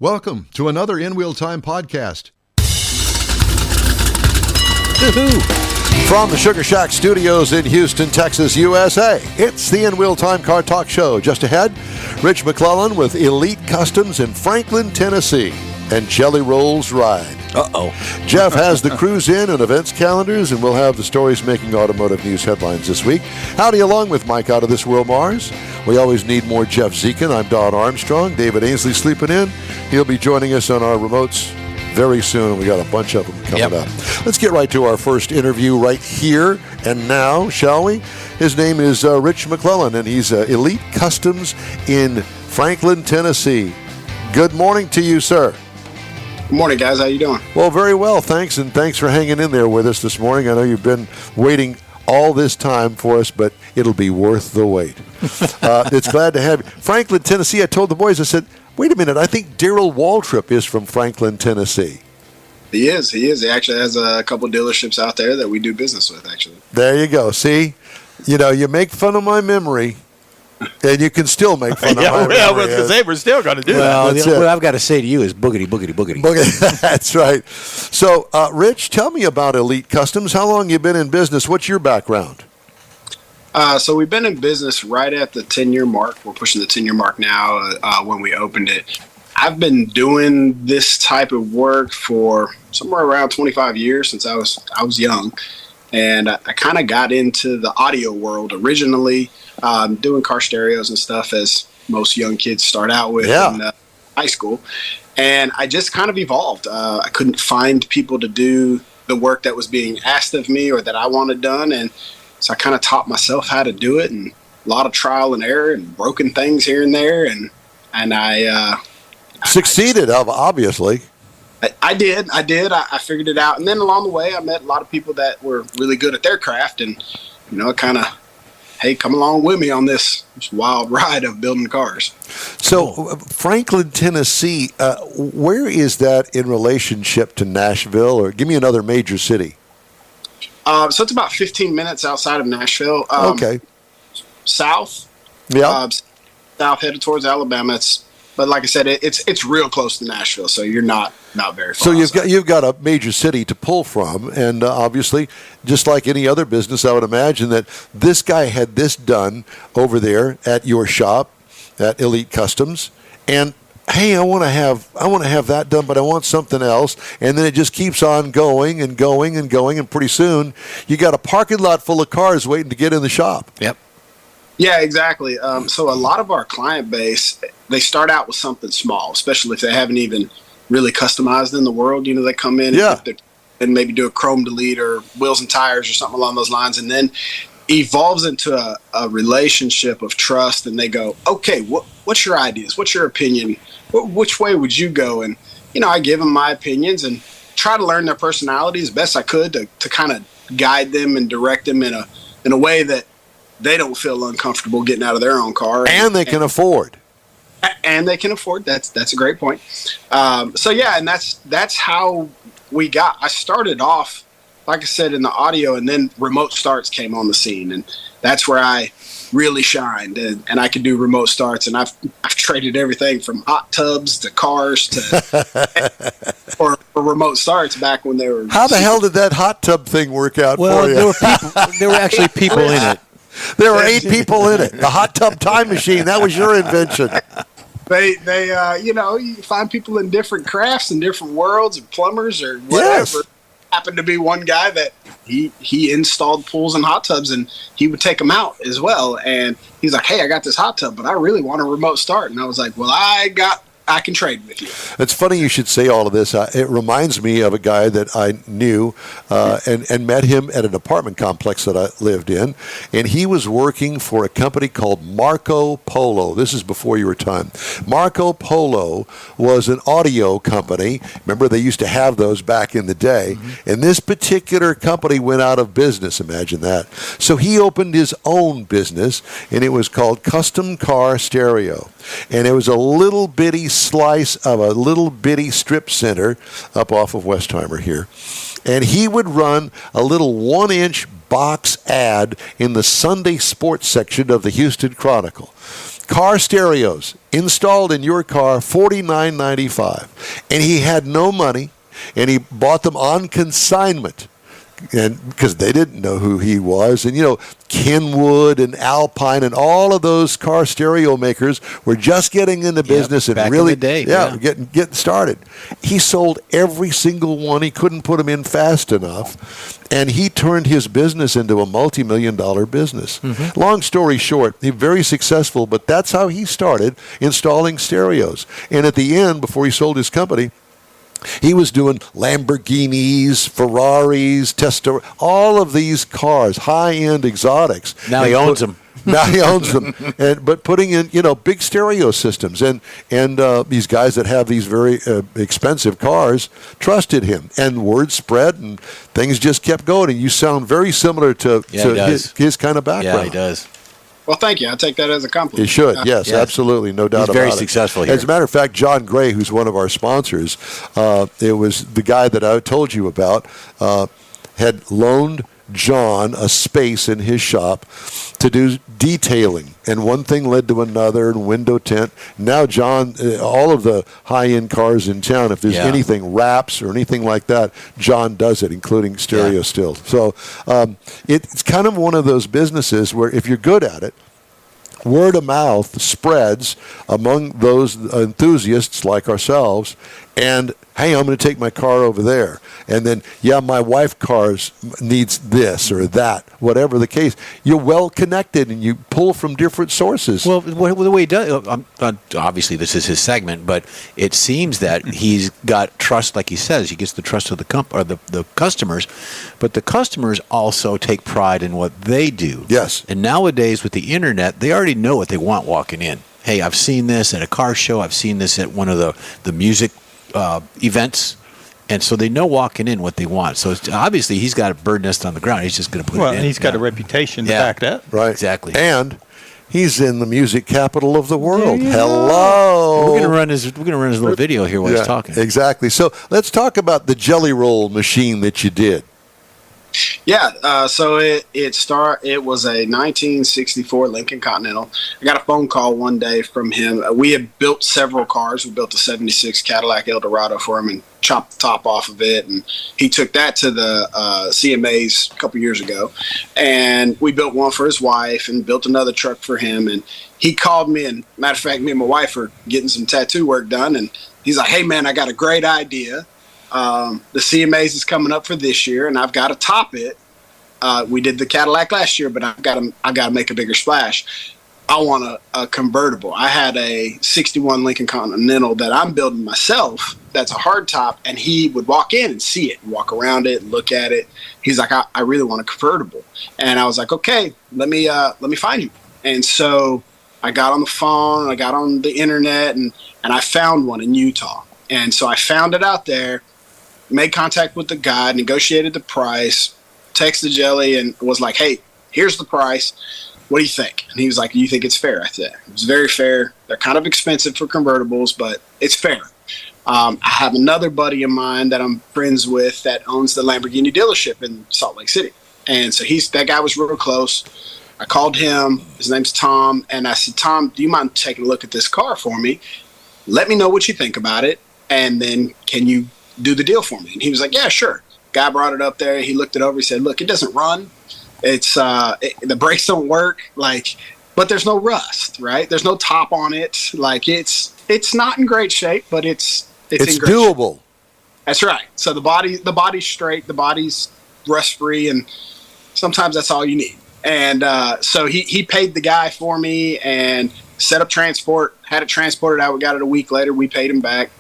Welcome to another In Wheel Time podcast. From the Sugar Shack Studios in Houston, Texas, USA, it's the In Wheel Time Car Talk Show. Just ahead, Rich McClellan with Elite Customs in Franklin, Tennessee, and Jelly Rolls Ride. Jeff has the cruise in and events calendars, and we'll have the stories making automotive news headlines this week. Howdy along with Mike out of this world, Mars. We always need more Jeff Zekin. I'm Don Armstrong. David Ainsley sleeping in. He'll be joining us on our remotes very soon. We got a bunch of them coming up. Let's get right to our first interview right here and now, shall we? His name is Rich McClellan, and he's Elite Customs in Franklin, Tennessee. Good morning to you, sir. Good morning, guys. How you doing? Well, very well, thanks, and thanks for hanging in there with us this morning. I know you've been waiting all this time for us, but it'll be worth the wait. It's glad to have you. Franklin, Tennessee, I told the boys, I said, wait a minute, I think Darrell Waltrip is from Franklin, Tennessee. He is. He actually has a couple dealerships out there that we do business with, actually. There you go. See? You know, you make fun of my memory, and you can still make fun of my memory. I was going to say, we're still going to do that. What I've got to say to you is boogity, boogity, boogity. That's right. So, Rich, tell me about Elite Customs. How long you been in business? What's your background? So we've been in business right at the 10-year mark. We're pushing the 10-year mark now when we opened it. I've been doing this type of work for somewhere around 25 years since I was young. And I kind of got into the audio world originally, doing car stereos and stuff, as most young kids start out with in high school. And I just kind of evolved. I couldn't find people to do the work that was being asked of me or that I wanted done. And so I kind of taught myself how to do it, and a lot of trial and error and broken things here and there. And I succeeded, obviously. I did. I figured it out. And then along the way, I met a lot of people that were really good at their craft, and, you know, kind of, hey, come along with me on this wild ride of building cars. So Franklin, Tennessee, where is that in relationship to Nashville? Or give me another major city. So it's about 15 minutes outside of Nashville. Okay. South. Yeah. South, headed towards Alabama. But like I said, it's real close to Nashville, so you're not very far. So you've got a major city to pull from, and obviously, just like any other business, I would imagine that this guy had this done over there at your shop at Elite Customs, and hey, I want to have that done, but I want something else, and then it just keeps on going and going and going, and pretty soon you got a parking lot full of cars waiting to get in the shop. Yep. Yeah, exactly. So a lot of our client base, they start out with something small, especially if they haven't even really customized in the world. You know, they come in and maybe do a chrome delete or wheels and tires or something along those lines, and then evolves into a relationship of trust. And they go, okay, what's your ideas? What's your opinion? Which way would you go? And, you know, I give them my opinions and try to learn their personality as best I could to kind of guide them and direct them in a way that they don't feel uncomfortable getting out of their own car. And they can afford. And they can afford. That's a great point. So yeah, and that's how we got. I started off, like I said, in the audio, and then remote starts came on the scene, and that's where I really shined. And I could do remote starts, and I've traded everything from hot tubs to cars to for remote starts back when they were. How the hell did that hot tub thing work out for you? There were actually people in it. There were 8 people in it. The hot tub time machine, that was your invention. They you know, you find people in different crafts and different worlds, and plumbers or whatever. Yes. Happened to be one guy that he installed pools and hot tubs, and he would take them out as well. And he's like, hey, I got this hot tub, but I really want a remote start. And I was like, well, I can trade with you. It's funny you should say all of this. It reminds me of a guy that I knew and met him at an apartment complex that I lived in, and he was working for a company called Marco Polo. This is before your time. Marco Polo was an audio company. Remember, they used to have those back in the day, and this particular company went out of business. Imagine that. So he opened his own business, and it was called Custom Car Stereo. And it was a little bitty slice of a little bitty strip center up off of Westheimer here. And he would run a little 1-inch box ad in the Sunday sports section of the Houston Chronicle. car stereos installed in your car, $49.95. And he had no money, and he bought them on consignment. And because they didn't know who he was, and Kenwood and Alpine and all of those car stereo makers were just getting into business and back really, in the day, getting started. He sold every single one. He couldn't put them in fast enough, and he turned his business into a multi-million-dollar business. Mm-hmm. Long story short, he's very successful, but that's how he started installing stereos. And at the end, before he sold his company, he was doing Lamborghinis, Ferraris, Tesla, all of these cars, high-end exotics. Now he owns them. Now he owns them, but putting in big stereo systems, and these guys that have these very expensive cars trusted him, and word spread, and things just kept going. And you sound very similar to his kind of background. Yeah, he does. Well, thank you. I take that as a compliment. You should, yes, absolutely, no doubt about it. He's very successful here. As a matter of fact, John Gray, who's one of our sponsors, it was the guy that I told you about, had loaned John a space in his shop to do detailing, and one thing led to another, and window tint. Now John, all of the high-end cars in town, if there's anything wraps or anything like that, John does it, including stereo stills. So it's kind of one of those businesses where if you're good at it, word of mouth spreads among those enthusiasts like ourselves, and hey, I'm going to take my car over there. And then, my wife cars needs this or that, whatever the case. You're well connected, and you pull from different sources. Well, the way he does, obviously this is his segment, but it seems that he's got trust, like he says. He gets the trust of the customers, but the customers also take pride in what they do. Yes. And nowadays with the internet, they already know what they want walking in. Hey, I've seen this at a car show. I've seen this at one of the music events. And so they know walking in what they want. So obviously he's got a bird nest on the ground. He's just going to put it in. Well, he's got a reputation to back that. Right. Exactly. And he's in the music capital of the world. Hello. We're going to run his little video here while he's talking. Exactly. So let's talk about the jelly roll machine that you did. Yeah, so it was a 1964 Lincoln Continental. I got a phone call one day from him. We had built several cars. We built a 76 Cadillac Eldorado for him and chopped the top off of it. And he took that to the CMAs a couple years ago. And we built one for his wife and built another truck for him. And he called me, and matter of fact, me and my wife are getting some tattoo work done. And he's like, hey, man, I got a great idea. The CMAs is coming up for this year, and I've got to top it. We did the Cadillac last year, but I've got to make a bigger splash. I want a convertible. I had a 61 Lincoln Continental that I'm building myself. That's a hard top, and he would walk in and see it, walk around it, look at it. He's like, I really want a convertible, and I was like, okay, let me find you. And so I got on the phone, I got on the internet, and I found one in Utah. And so I found it out there. Made contact with the guy, negotiated the price, texted Jelly, and was like, hey, here's the price. What do you think? And he was like, do you think it's fair? I said, it's very fair. They're kind of expensive for convertibles, but it's fair. I have another buddy of mine that I'm friends with that owns the Lamborghini dealership in Salt Lake City. And so that guy was real close. I called him. His name's Tom. And I said, Tom, do you mind taking a look at this car for me? Let me know what you think about it. And then can you do the deal for me? And he was like, yeah, sure. Guy brought it up there. He looked it over. He said, look, it doesn't run. It's the brakes don't work, but there's no rust, right? There's no top on it. It's not in great shape, but it's in great doable. Shape. That's right. So the body's straight, the body's rust free, and sometimes that's all you need. And so he paid the guy for me and set up transport, had it transported out. We got it a week later. We paid him back.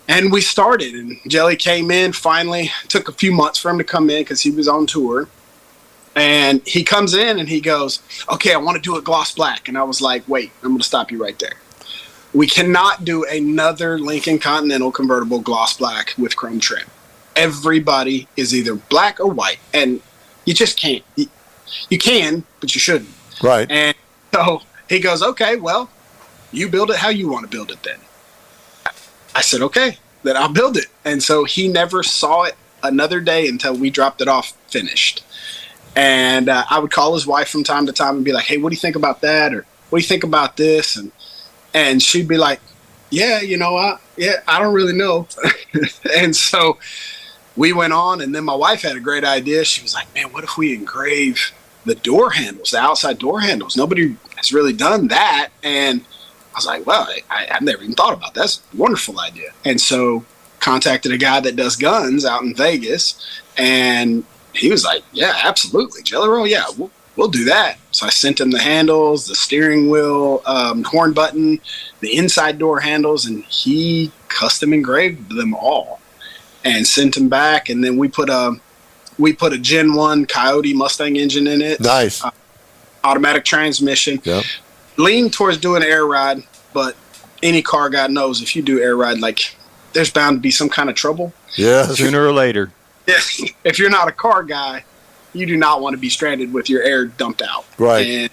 And we started, and Jelly came in finally. Took a few months for him to come in because he was on tour. And he comes in and he goes, okay, I want to do it gloss black. And I was like, wait, I'm going to stop you right there. We cannot do another Lincoln Continental convertible gloss black with chrome trim. Everybody is either black or white, and you just can't. You can, but you shouldn't. Right. And so he goes, okay, well, you build it how you want to build it then. I said, okay, then I'll build it. And so he never saw it another day until we dropped it off finished. And I would call his wife from time to time and be like, hey, what do you think about that? Or what do you think about this? And she'd be like, yeah, I don't really know. And so we went on, and then my wife had a great idea. She was like, man, what if we engrave the door handles, the outside door handles? Nobody has really done that. And I was like, well, I've never even thought about that. That's a wonderful idea. And so contacted a guy that does guns out in Vegas, and he was like, yeah, absolutely. Jelly roll? Yeah, we'll do that. So I sent him the handles, the steering wheel, horn button, the inside door handles, and he custom engraved them all and sent them back. And then we put a Gen One Coyote Mustang engine in it. Nice. Automatic transmission. Yep. Lean towards doing air ride, but any car guy knows if you do air ride, like, there's bound to be some kind of trouble. Yeah. Sooner or later. If you're not a car guy, you do not want to be stranded with your air dumped out. Right. And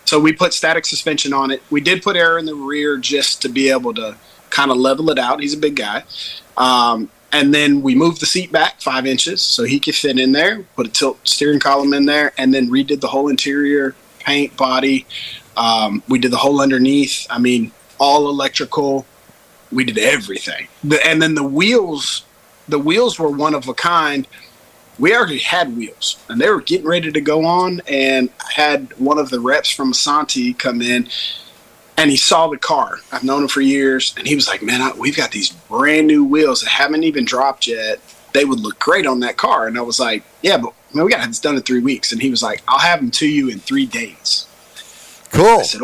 so we put static suspension on it. We did put air in the rear just to be able to kind of level it out. He's a big guy. And then we moved the seat back 5 inches so he could fit in there, put a tilt steering column in there, and then redid the whole interior, paint, body. We did the whole underneath. I mean, all electrical. We did everything. And then the wheels were one of a kind. We already had wheels, and they were getting ready to go on, and I had one of the reps from Asante come in, and he saw the car. I've known him for years, and he was like, man, we've got these brand new wheels that haven't even dropped yet. They would look great on that car. And I was like, yeah, but man, we got to have this done in 3 weeks. And he was like, I'll have them to you in 3 days. Cool. I said,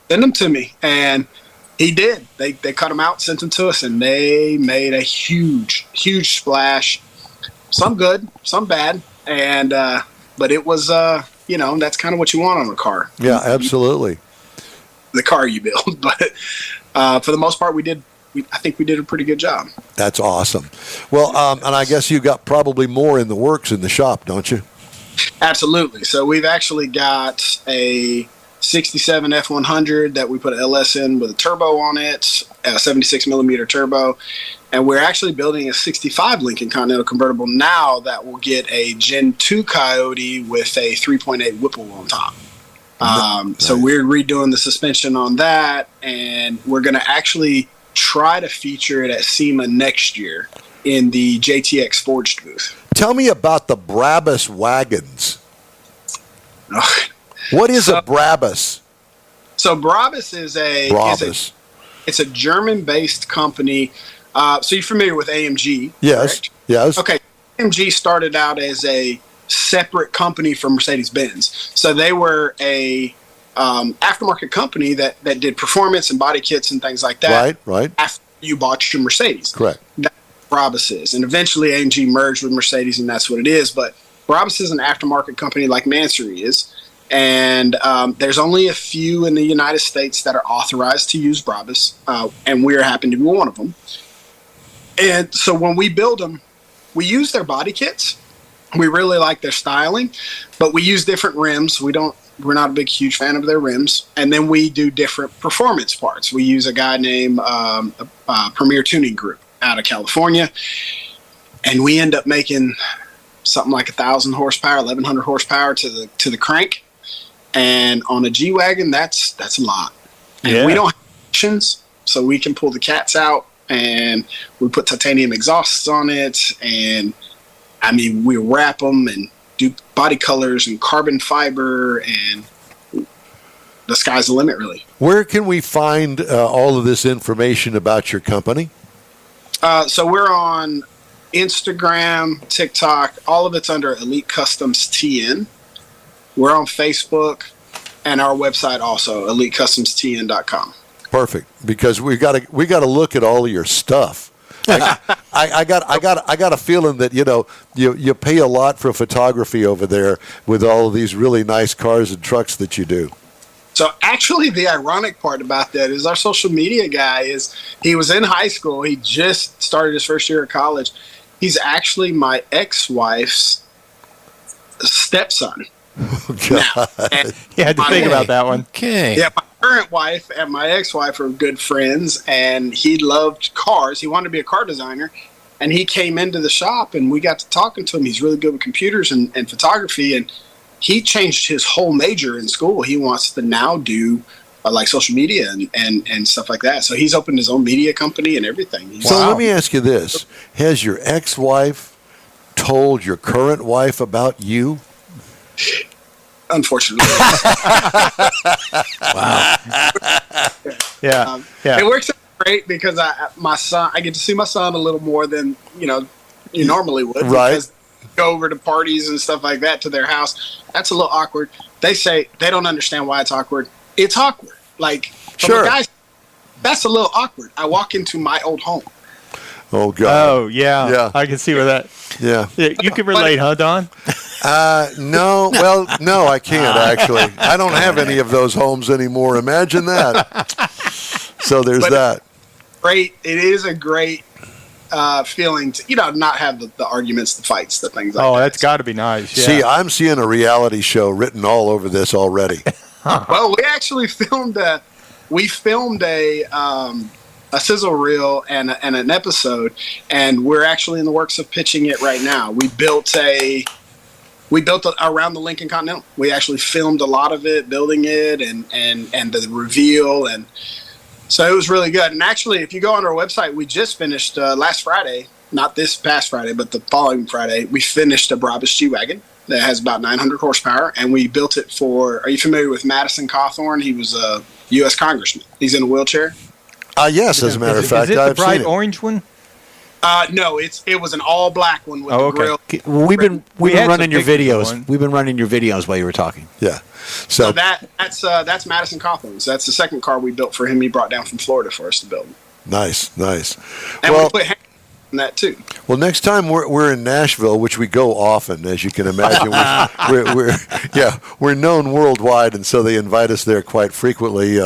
send them to me. And he did. They cut them out, sent them to us, and they made a huge, huge splash. Some good, some bad. And, but it was, that's kind of what you want on a car. Yeah, absolutely. The car you build. But for the most part, I think we did a pretty good job. That's awesome. Well, and I guess you got probably more in the works in the shop, don't you? Absolutely. So we've actually got a 67 F100 that we put an LS in with a turbo on it, a 76 millimeter turbo. And we're actually building a 65 Lincoln Continental convertible now that will get a Gen 2 Coyote with a 3.8 Whipple on top. So we're redoing the suspension on that, and we're going to actually try to feature it at SEMA next year in the JTX Forged booth. Tell me about the Brabus wagons. What is a Brabus? So Brabus is it's a German-based company. So you're familiar with AMG? Yes. Correct? Yes. Okay. AMG started out as a separate company from Mercedes-Benz. So they were a aftermarket company that did performance and body kits and things like that. Right. After you bought your Mercedes. Correct. That's what Brabus is. And eventually AMG merged with Mercedes, and that's what it is. But Brabus is an aftermarket company like Mansory is. And there's only a few in the United States that are authorized to use Brabus, and we're happen to be one of them. And so when we build them, we use their body kits. We really like their styling, but we use different rims. We're not a big, huge fan of their rims. And then we do different performance parts. We use a guy named Premier Tuning Group out of California, and we end up making something like 1,000 horsepower, 1,100 horsepower to the crank. And on a G-Wagon, that's a lot. And we don't have options, so we can pull the cats out, and we put titanium exhausts on it, and I mean, we wrap them and do body colors and carbon fiber, and the sky's the limit, really. Where can we find all of this information about your company? So we're on Instagram, TikTok, all of it's under Elite Customs TN. We're on Facebook, and our website also, elitecustomstn.com. Perfect, because we got to look at all of your stuff. I got a feeling that you pay a lot for photography over there with all of these really nice cars and trucks that you do. So actually, the ironic part about that is our social media guy he was in high school. He just started his first year of college. He's actually my ex-wife's stepson. God. You had to think about that one. Okay. Yeah, my current wife and my ex-wife are good friends, and he loved cars. He wanted to be a car designer, and he came into the shop, and we got to talking to him. He's really good with computers and photography, and he changed his whole major in school. He wants to now do like social media and stuff like that. So he's opened his own media company and everything. So let me ask you this. Has your ex-wife told your current wife about you? Unfortunately. Wow. Yeah. It works out great because I get to see my son a little more than, you normally would. Right. Because go over to parties and stuff like that to their house. That's a little awkward. They say they don't understand why it's awkward. It's awkward. Like, from a guy's, that's a little awkward. I walk into my old home. Oh, God. Oh, yeah. I can see where that. Yeah. You can relate, huh, Don? No. Well, no, I can't, actually. I don't have any of those homes anymore. Imagine that. So there's that. Great. It is a great feeling to, not have the arguments, the fights, the things like that. Oh, that's got to be nice. Yeah. See, I'm seeing a reality show written all over this already. Well, we actually filmed a sizzle reel and an episode, and we're actually in the works of pitching it right now. We built around the Lincoln Continental. We actually filmed a lot of it, building it and the reveal, and so it was really good. And actually, if you go on our website, we just finished last Friday, not this past Friday, but the following Friday, we finished a Brabus G-Wagon that has about 900 horsepower, and we built it for, are you familiar with Madison Cawthorn? He was a U.S. congressman. He's in a wheelchair. Yes, as a matter of fact, is it the I've bright seen it. orange one? No, it was an all black one with the grill. We've been had running some your pictures of videos. one. We've been running your videos while you were talking. Yeah. So that's Madison Cawthorn's. That's the second car we built for him. He brought down from Florida for us to build. Nice. And we put on that too. Well, next time we're in Nashville, which we go often, as you can imagine. We're known worldwide, and so they invite us there quite frequently.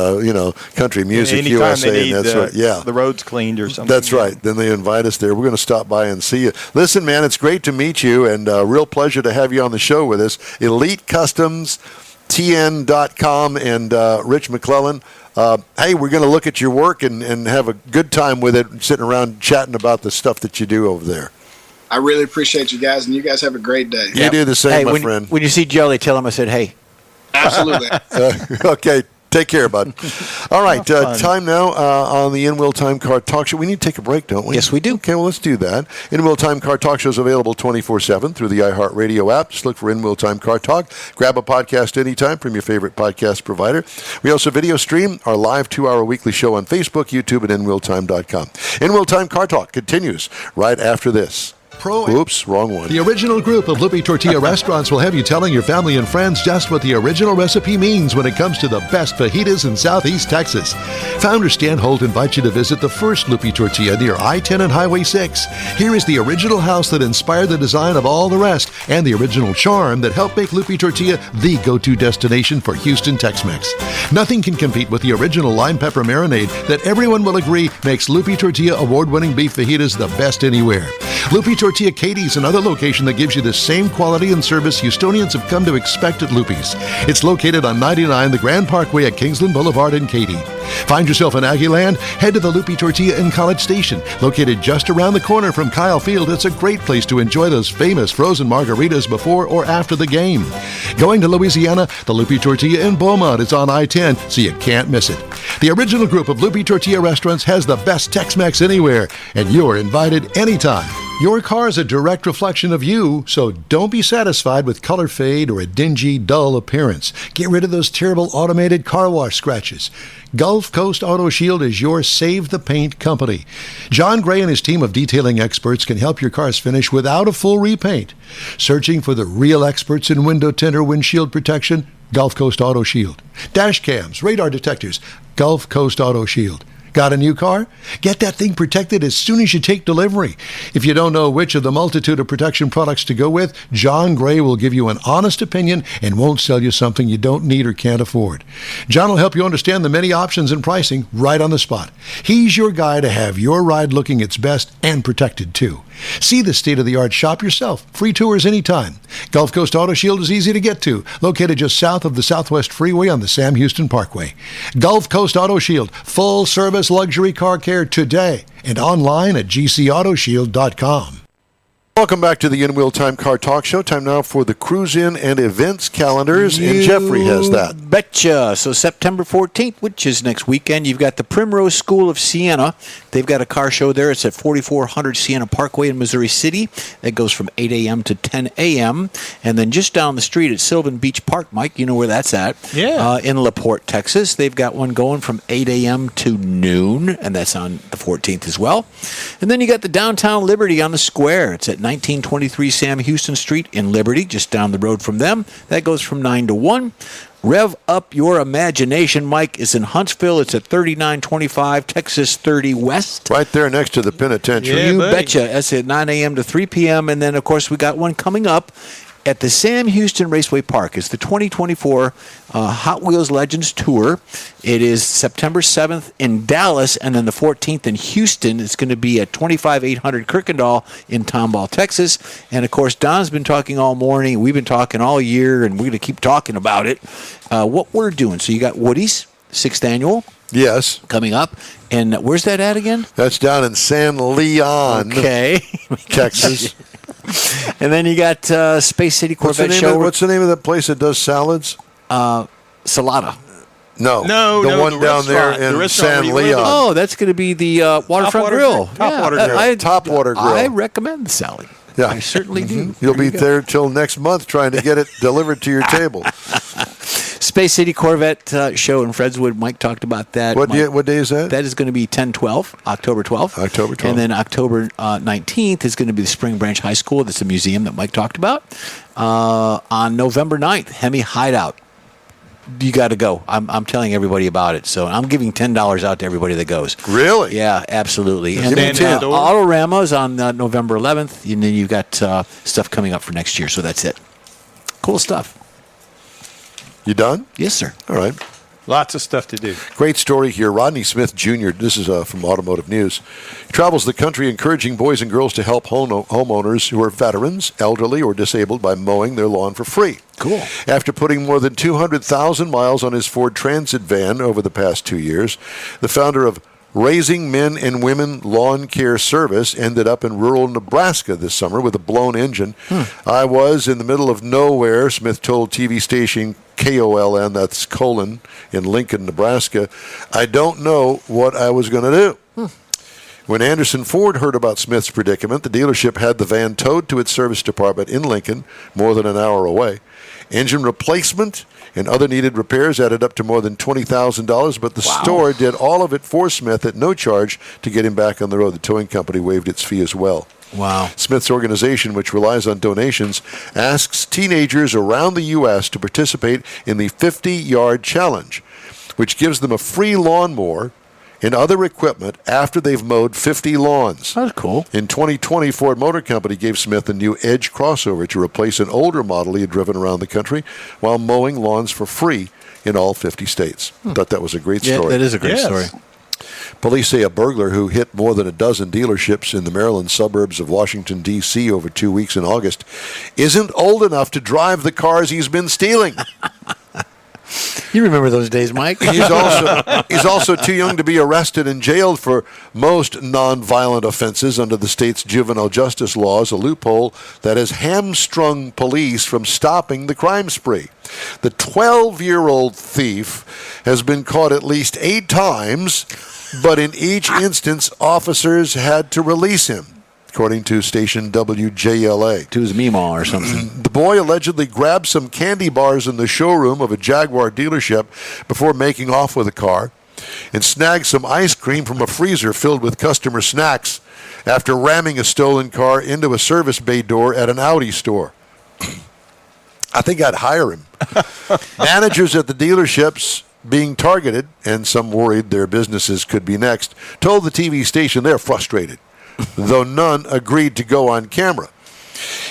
Country music, Anytime USA, they need and that's right. Yeah, the roads cleaned or something. that's right. Then they invite us there. We're going to stop by and see you. Listen, man, it's great to meet you, and real pleasure to have you on the show with us. Elite Customs, TN.com, and Rich McClellan. Hey, we're going to look at your work and have a good time with it, sitting around chatting about the stuff that you do over there. I really appreciate you guys, and you guys have a great day. You do the same, my friend. When you see Jelly, tell him I said, hey. Absolutely. Okay. Take care, bud. All right, time now on the In-Wheel Time Car Talk Show. We need to take a break, don't we? Yes, we do. Okay, well, let's do that. In-Wheel Time Car Talk Show is available 24/7 through the iHeartRadio app. Just look for In-Wheel Time Car Talk. Grab a podcast anytime from your favorite podcast provider. We also video stream our live 2-hour weekly show on Facebook, YouTube, and InWheelTime.com. In-Wheel Time Car Talk continues right after this. Oops, wrong one. The original group of Lupe Tortilla restaurants will have you telling your family and friends just what the original recipe means when it comes to the best fajitas in Southeast Texas. Founder Stan Holt invites you to visit the first Lupe Tortilla near I-10 and Highway 6. Here is the original house that inspired the design of all the rest and the original charm that helped make Lupe Tortilla the go-to destination for Houston Tex-Mex. Nothing can compete with the original lime pepper marinade that everyone will agree makes Lupe Tortilla award-winning beef fajitas the best anywhere. Lupe Tortilla Katie's another location that gives you the same quality and service Houstonians have come to expect at Lupe's. It's located on 99 the Grand Parkway at Kingsland Boulevard in Katy. Find yourself in Aggieland? Head to the Lupe Tortilla in College Station. Located just around the corner from Kyle Field, it's a great place to enjoy those famous frozen margaritas before or after the game. Going to Louisiana, the Lupe Tortilla in Beaumont is on I-10, so you can't miss it. The original group of Lupe Tortilla restaurants has the best Tex-Mex anywhere, and you're invited anytime. Your car is a direct reflection of you, so don't be satisfied with color fade or a dingy, dull appearance. Get rid of those terrible automated car wash scratches. Gulf Coast Auto Shield is your Save the Paint company. John Gray and his team of detailing experts can help your cars finish without a full repaint. Searching for the real experts in window tint or windshield protection? Gulf Coast Auto Shield. Dash cams, radar detectors? Gulf Coast Auto Shield. Got a new car? Get that thing protected as soon as you take delivery. If you don't know which of the multitude of protection products to go with, John Gray will give you an honest opinion and won't sell you something you don't need or can't afford. John will help you understand the many options and pricing right on the spot. He's your guy to have your ride looking its best and protected too. See the state-of-the-art shop yourself. Free tours anytime. Gulf Coast Auto Shield is easy to get to, located just south of the Southwest Freeway on the Sam Houston Parkway. Gulf Coast Auto Shield, full-service luxury car care today, and online at gcautoshield.com. Welcome back to the In Wheel Time Car Talk Show. Time now for the cruise-in and events calendars, and Jeffrey has that. Betcha. So September 14th, which is next weekend, you've got the Primrose School of Siena. They've got a car show there. It's at 4400 Siena Parkway in Missouri City. That goes from 8 a.m. to 10 a.m. And then just down the street at Sylvan Beach Park, Mike, you know where that's at. Yeah. In LaPorte, Texas. They've got one going from 8 a.m. to noon, and that's on the 14th as well. And then you got the Downtown Liberty on the Square. It's at 1923 Sam Houston Street in Liberty, just down the road from them. That goes from 9 to 1. Rev Up Your Imagination, Mike, is in Huntsville. It's at 3925 Texas 30 West. Right there next to the penitentiary. Yeah, You buddy. betcha. That's at 9 a.m. to 3 p.m. And then, of course, we got one coming up at the Sam Houston Raceway Park. It's the 2024 Hot Wheels Legends Tour. It is September 7th in Dallas, and then the 14th in Houston. It's going to be at 25800 Kirkendall in Tomball, Texas. And, of course, Don's been talking all morning. We've been talking all year, and we're going to keep talking about it. What we're doing. So you got Woody's 6th annual. Yes. Coming up. And where's that at again? That's down in San Leon, Okay. Texas. And then you got Space City Corvette Show. What's the name of that place that does salads? Salada. No, the one down there in San Leon. Oh, that's going to be the Waterfront Grill. Topwater Grill. Topwater Grill. I recommend the salad. Yeah. I certainly do. You'll be there till next month trying to get it delivered to your table. Space City Corvette Show in Fredswood. Mike talked about that. What day is that? That is going to be 10/12, October 12th. October 12th. And then October 19th is going to be the Spring Branch High School. That's a museum that Mike talked about. On November 9th, Hemi Hideout. You got to go. I'm telling everybody about it. So I'm giving $10 out to everybody that goes. Really? Yeah, absolutely. Give me 10. Autorama's on November 11th. And then you've got stuff coming up for next year. So that's it. Cool stuff. You done? Yes, sir. All right. Lots of stuff to do. Great story here. Rodney Smith Jr., this is from Automotive News. He travels the country encouraging boys and girls to help homeowners who are veterans, elderly, or disabled by mowing their lawn for free. Cool. After putting more than 200,000 miles on his Ford Transit van over the past 2 years, the founder of Raising Men and Women Lawn Care Service ended up in rural Nebraska this summer with a blown engine. I was in the middle of nowhere, Smith told TV station KOLN, that's Colon, in Lincoln, Nebraska. I don't know what I was going to do. When Anderson Ford heard about Smith's predicament, the dealership had the van towed to its service department in Lincoln, more than an hour away. Engine replacement and other needed repairs added up to more than $20,000, but the store did all of it for Smith at no charge to get him back on the road. The towing company waived its fee as well. Wow. Smith's organization, which relies on donations, asks teenagers around the U.S. to participate in the 50-yard challenge, which gives them a free lawnmower and other equipment after they've mowed 50 lawns. That's cool. In 2020, Ford Motor Company gave Smith a new Edge crossover to replace an older model he had driven around the country while mowing lawns for free in all 50 states. Thought that was a great story. Yeah, that is a great story. Police say a burglar who hit more than a dozen dealerships in the Maryland suburbs of Washington, D.C. over 2 weeks in August isn't old enough to drive the cars he's been stealing. You remember those days, Mike? He's also too young to be arrested and jailed for most nonviolent offenses under the state's juvenile justice laws, a loophole that has hamstrung police from stopping the crime spree. The 12-year-old thief has been caught at least 8 times, but in each instance, officers had to release him, according to station WJLA. To his Meemaw or something. The boy allegedly grabbed some candy bars in the showroom of a Jaguar dealership before making off with a car and snagged some ice cream from a freezer filled with customer snacks after ramming a stolen car into a service bay door at an Audi store. I think I'd hire him. Managers at the dealerships being targeted, and some worried their businesses could be next, told the TV station they're frustrated, though none agreed to go on camera.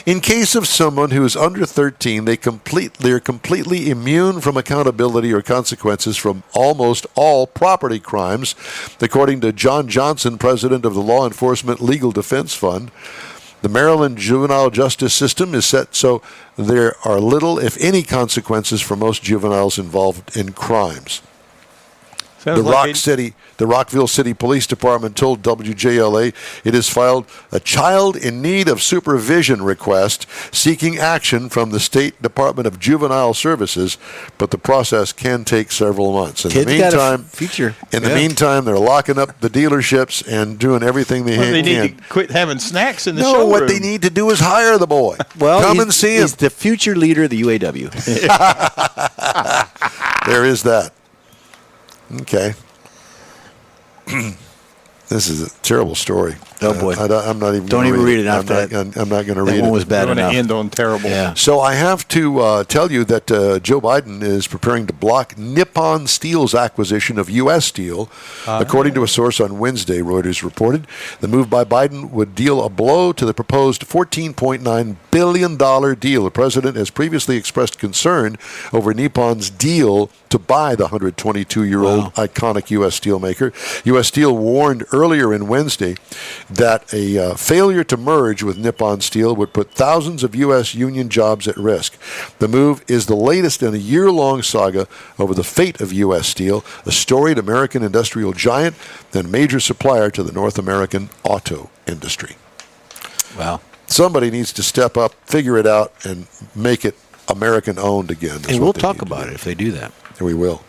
In case of someone who is under 13, they're completely immune from accountability or consequences from almost all property crimes, according to John Johnson, president of the Law Enforcement Legal Defense Fund. The Maryland juvenile justice system is set so there are little, if any, consequences for most juveniles involved in crimes. The Rockville City Police Department told WJLA it has filed a child in need of supervision request seeking action from the State Department of Juvenile Services, but the process can take several months. In the meantime, they're locking up the dealerships and doing everything they can. They need to quit having snacks in the showroom. No, what they need to do is hire the boy. Well, come and see him. He's the future leader of the UAW. There is that. Okay. This is a terrible story. Oh boy! I'm not even. Don't even read it after that. I'm not going to read it. That one was bad enough. End on terrible. Yeah. So I have to tell you that Joe Biden is preparing to block Nippon Steel's acquisition of U.S. Steel, according to a source on Wednesday. Reuters reported the move by Biden would deal a blow to the proposed $14.9 billion deal. The president has previously expressed concern over Nippon's deal to buy the 122-year-old iconic U.S. steelmaker. U.S. Steel warned earlier in Wednesday that a failure to merge with Nippon Steel would put thousands of U.S. union jobs at risk. The move is the latest in a year-long saga over the fate of U.S. Steel, a storied American industrial giant and major supplier to the North American auto industry. Wow. Somebody needs to step up, figure it out, and make it American-owned again. And we'll talk about it if they do that. We will.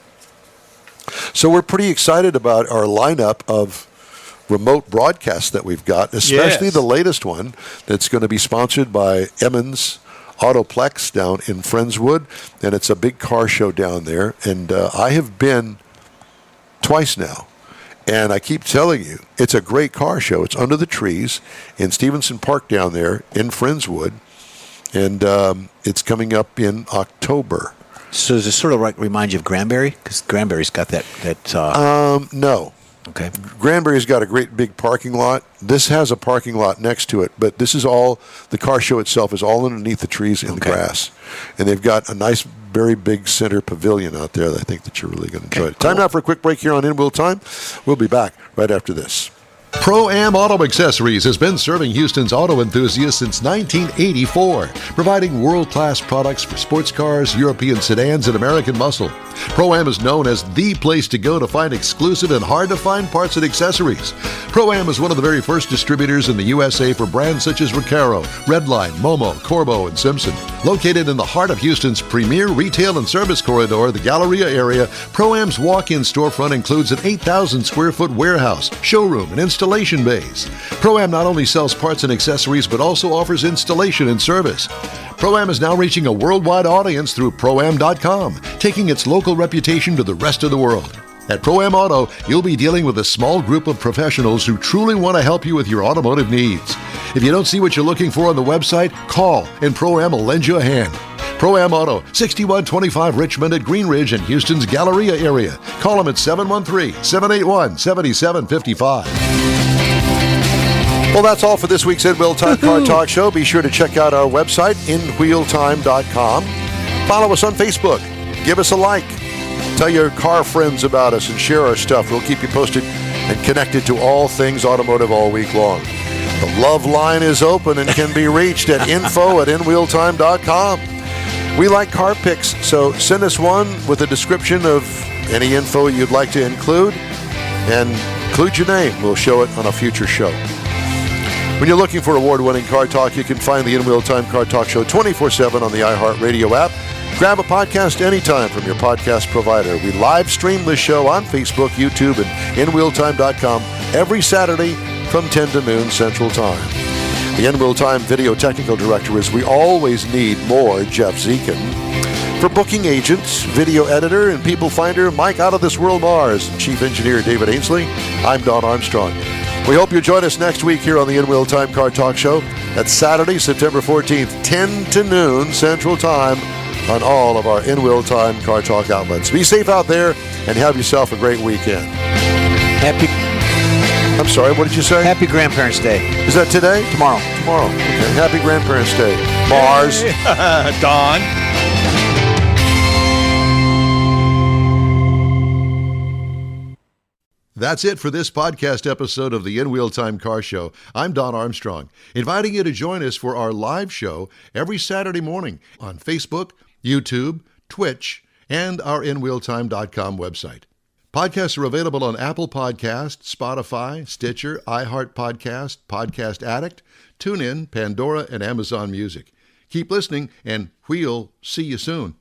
So we're pretty excited about our lineup of remote broadcasts that we've got, especially the latest one that's going to be sponsored by Emmons Autoplex down in Friendswood, and it's a big car show down there. And I have been twice now, and I keep telling you, it's a great car show. It's under the trees in Stevenson Park down there in Friendswood, and it's coming up in October. So does this sort of remind you of Granbury? Because Granbury's got that. No. Okay. Granbury's got a great big parking lot. This has a parking lot next to it, but this is all, the car show itself is all underneath the trees in the grass. And they've got a nice, very big center pavilion out there that I think that you're really going to enjoy. Time now for a quick break here on In Wheel Time. We'll be back right after this. Pro-Am Auto Accessories has been serving Houston's auto enthusiasts since 1984, providing world-class products for sports cars, European sedans, and American muscle. Pro-Am is known as the place to go to find exclusive and hard-to-find parts and accessories. Pro-Am is one of the very first distributors in the USA for brands such as Recaro, Redline, Momo, Corbo, and Simpson. Located in the heart of Houston's premier retail and service corridor, the Galleria area, Pro-Am's walk-in storefront includes an 8,000-square-foot warehouse, showroom, and installation bays. Pro-Am not only sells parts and accessories, but also offers installation and service. Pro-Am is now reaching a worldwide audience through Pro-Am.com, taking its local reputation to the rest of the world. At Pro-Am Auto, you'll be dealing with a small group of professionals who truly want to help you with your automotive needs. If you don't see what you're looking for on the website, call and Pro-Am will lend you a hand. Pro-Am Auto, 6125 Richmond at Green Ridge in Houston's Galleria area. Call them at 713-781-7755. Well, that's all for this week's In Wheel Time Car Talk Show. Be sure to check out our website, inwheeltime.com. Follow us on Facebook. Give us a like. Tell your car friends about us and share our stuff. We'll keep you posted and connected to all things automotive all week long. The love line is open and can be reached at info@inwheeltime.com. We like car pics, so send us one with a description of any info you'd like to include, and include your name. We'll show it on a future show. When you're looking for award-winning car talk, you can find the In Wheel Time Car Talk Show 24/7 on the iHeartRadio app. Grab a podcast anytime from your podcast provider. We live stream the show on Facebook, YouTube, and inwheeltime.com every Saturday from 10 to noon Central Time. The In Wheel Time video technical director is we always need more Jeff Zekin. For booking agents, video editor, and people finder, Mike Out of This World Mars, and chief engineer David Ainsley, I'm Don Armstrong. We hope you join us next week here on the In Wheel Time Car Talk Show. That's Saturday, September 14th, 10 to noon Central Time on all of our In Wheel Time Car Talk outlets. Be safe out there and have yourself a great weekend. I'm sorry, what did you say? Happy Grandparents' Day. Is that today? Tomorrow. Tomorrow. Okay. Happy Grandparents' Day. Mars. Don. That's it for this podcast episode of the In Wheel Time Car Show. I'm Don Armstrong, inviting you to join us for our live show every Saturday morning on Facebook, YouTube, Twitch, and our InWheelTime.com website. Podcasts are available on Apple Podcast, Spotify, Stitcher, iHeart Podcast, Podcast Addict, TuneIn, Pandora, and Amazon Music. Keep listening, and we'll see you soon.